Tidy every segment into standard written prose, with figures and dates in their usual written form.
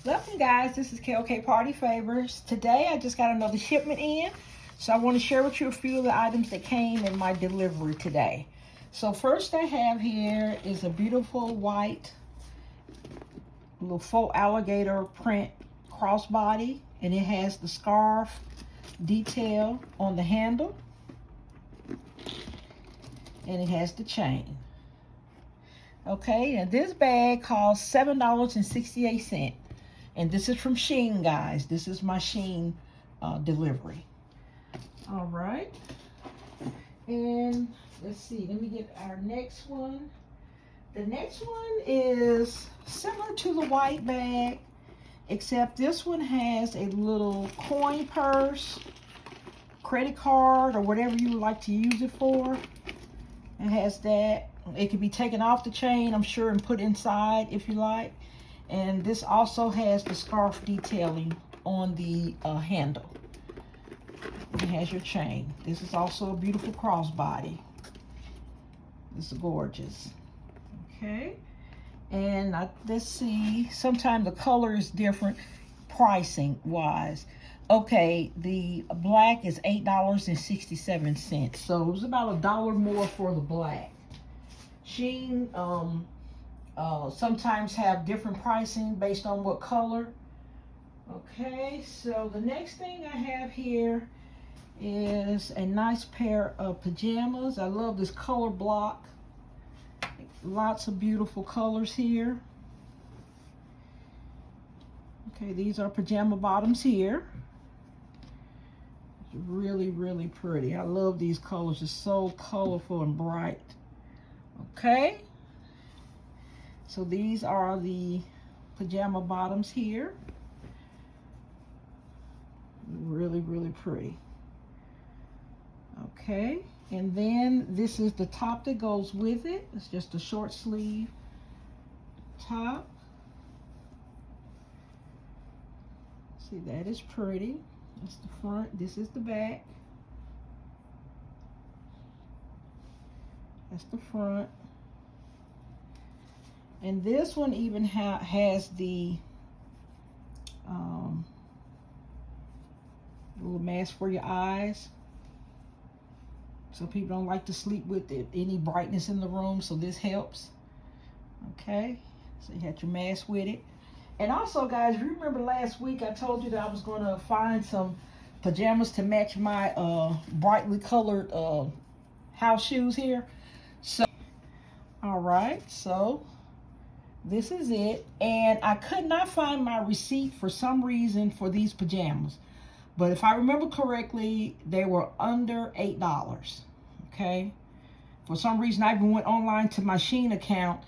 Welcome guys, this is KOK Party Favors. Today I just got another shipment in, so I want to share with you a few of the items that came in my delivery today. So first I have here is a beautiful white little faux alligator print crossbody, and it has the scarf detail on the handle, and it has the chain. Okay, and this bag costs $7.68. And this is from Shein, guys. This is my Shein delivery. All right. And let's see. Let me get our next one. The next one is similar to the white bag, except this one has a little coin purse, credit card, or whatever you would like to use it for. It has that. It can be taken off the chain, I'm sure, and put inside if you like. And this also has the scarf detailing on the handle. It has your chain. This is also a beautiful crossbody. This is gorgeous. Okay. And let's see. Sometimes the color is different pricing wise. Okay, the black is $8.67. So it was about $1 more for the black. Shein sometimes have different pricing based on what color. Okay, so the next thing I have here is a nice pair of pajamas. I love this color block. Lots of beautiful colors here. Okay, these are pajama bottoms here. It's really, really pretty. I love these colors. It's so colorful and bright. Okay. So these are the pajama bottoms here. Really, really pretty. Okay, and then this is the top that goes with it. It's just a short sleeve top. See, that is pretty. That's the front. This is the back. That's the front. And this one even has the little mask for your eyes. Some people don't like to sleep with any brightness in the room, so this helps. Okay, so you had your mask with it. And also, guys, you remember last week I told you that I was going to find some pajamas to match my brightly colored house shoes here. So, all right, so this is it. And I could not find my receipt for some reason for these pajamas. But if I remember correctly, they were under $8. Okay. For some reason, I even went online to my Shein account.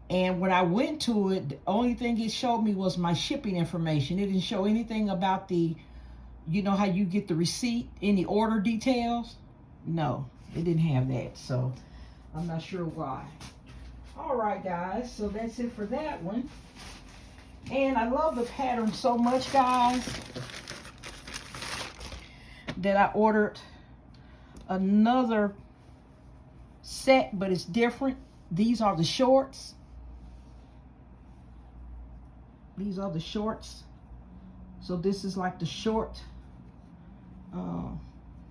And when I went to it, the only thing it showed me was my shipping information. It didn't show anything about the, you know, how you get the receipt, any order details. No, it didn't have that. So I'm not sure why. All right, guys, so that's it for that one. And I love the pattern so much, guys, that I ordered another set, but it's different. These are the shorts. These are the shorts. So this is like the short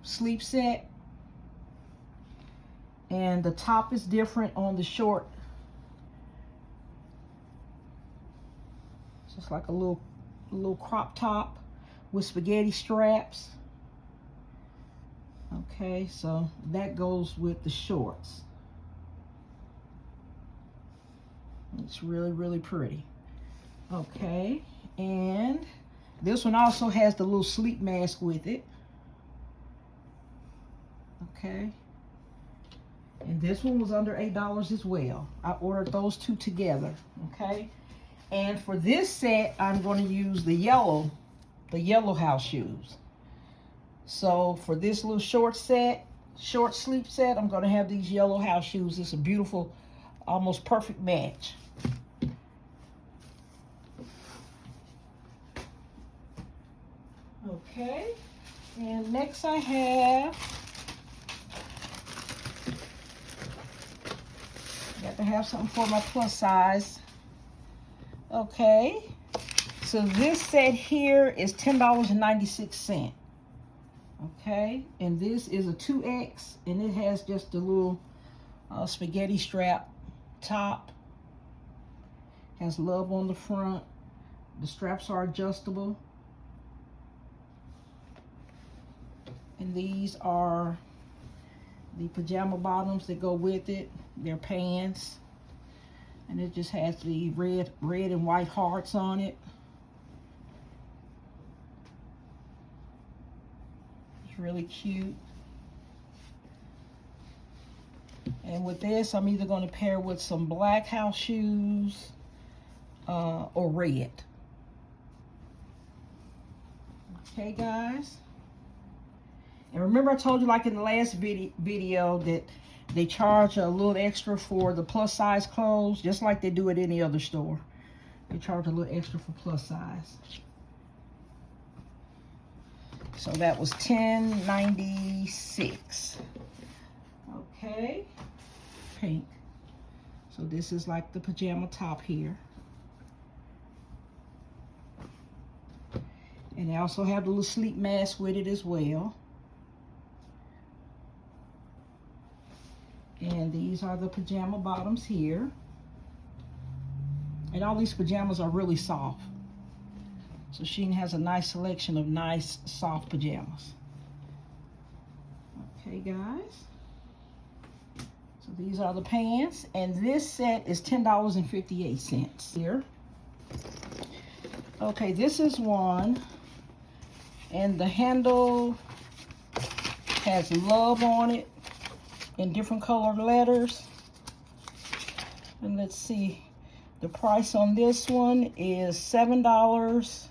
sleep set. And the top is different on the short. Just like a little crop top with spaghetti straps. Okay, so that goes with the shorts. It's really, really pretty. Okay, and this one also has the little sleep mask with it. Okay, and this one was under $8 as well. I ordered those two together. Okay. And for this set, I'm going to use the yellow house shoes. So for this little short sleep set, I'm going to have these yellow house shoes. It's a beautiful, almost perfect match. Okay, and next I have, got to have something for my plus size. Okay, so so this set here is $10.96. Okay, and this is a 2X, and it has just a little spaghetti strap top. Has love on the front. The straps are adjustable. And these are the pajama bottoms that go with it. They're pants. And it just has the red and white hearts on it. It's really cute. And with this, I'm either going to pair with some black house shoes or red. Okay, guys. And remember I told you, like in the last video, that they charge a little extra for the plus size clothes, just like they do at any other store. They charge a little extra for plus size. So that was $10.96. Okay, pink. So this is like the pajama top here. And they also have the little sleep mask with it as well. And these are the pajama bottoms here. And all these pajamas are really soft. So Shein has a nice selection of nice soft pajamas. Okay, guys. So these are the pants. And this set is $10.58 here. Okay, this is one. And the handle has love on it in different colored letters. And let's see, the price on this one is $7.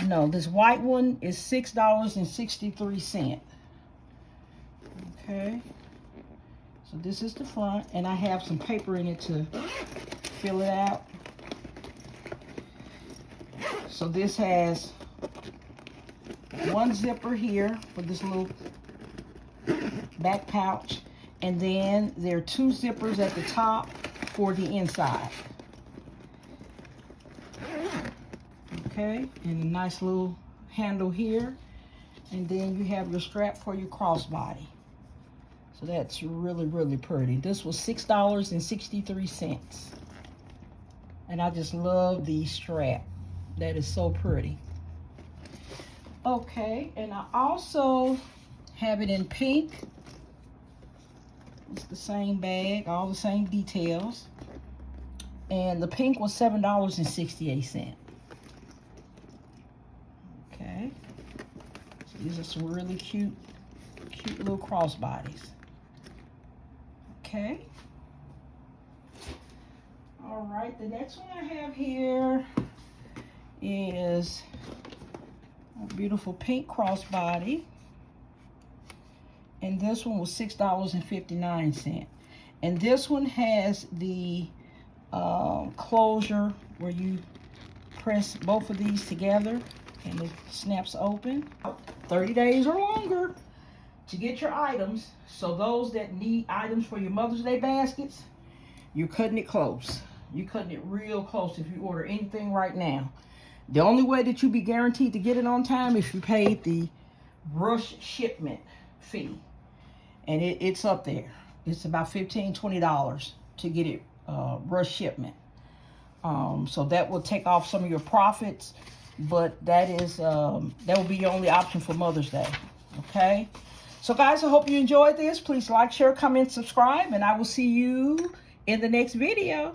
No, this white one is $6.63. Okay, so this is the front, and I have some paper in it to fill it out. So this has one zipper here for this little back pouch, and then there are two zippers at the top for the inside. Okay, and a nice little handle here, and then you have your strap for your crossbody. So that's really, really pretty. This was $6.63, and I just love the strap. That is so pretty. Okay, and I also have it in pink. It's the same bag, all the same details. And the pink was $7.68. Okay. So these are some really cute little crossbodies. Okay. All right, the next one I have here is a beautiful pink crossbody. And this one was $6.59. And this one has the closure where you press both of these together and it snaps open. 30 days or longer to get your items. So those that need items for your Mother's Day baskets, you're cutting it close. You're cutting it real close if you order anything right now. The only way that you be guaranteed to get it on time is if you paid the rush shipment fee. And it's up there. It's about $15, $20 to get it rush shipment. So that will take off some of your profits, but that will be your only option for Mother's Day. Okay? So guys, I hope you enjoyed this. Please like, share, comment, subscribe, and I will see you in the next video.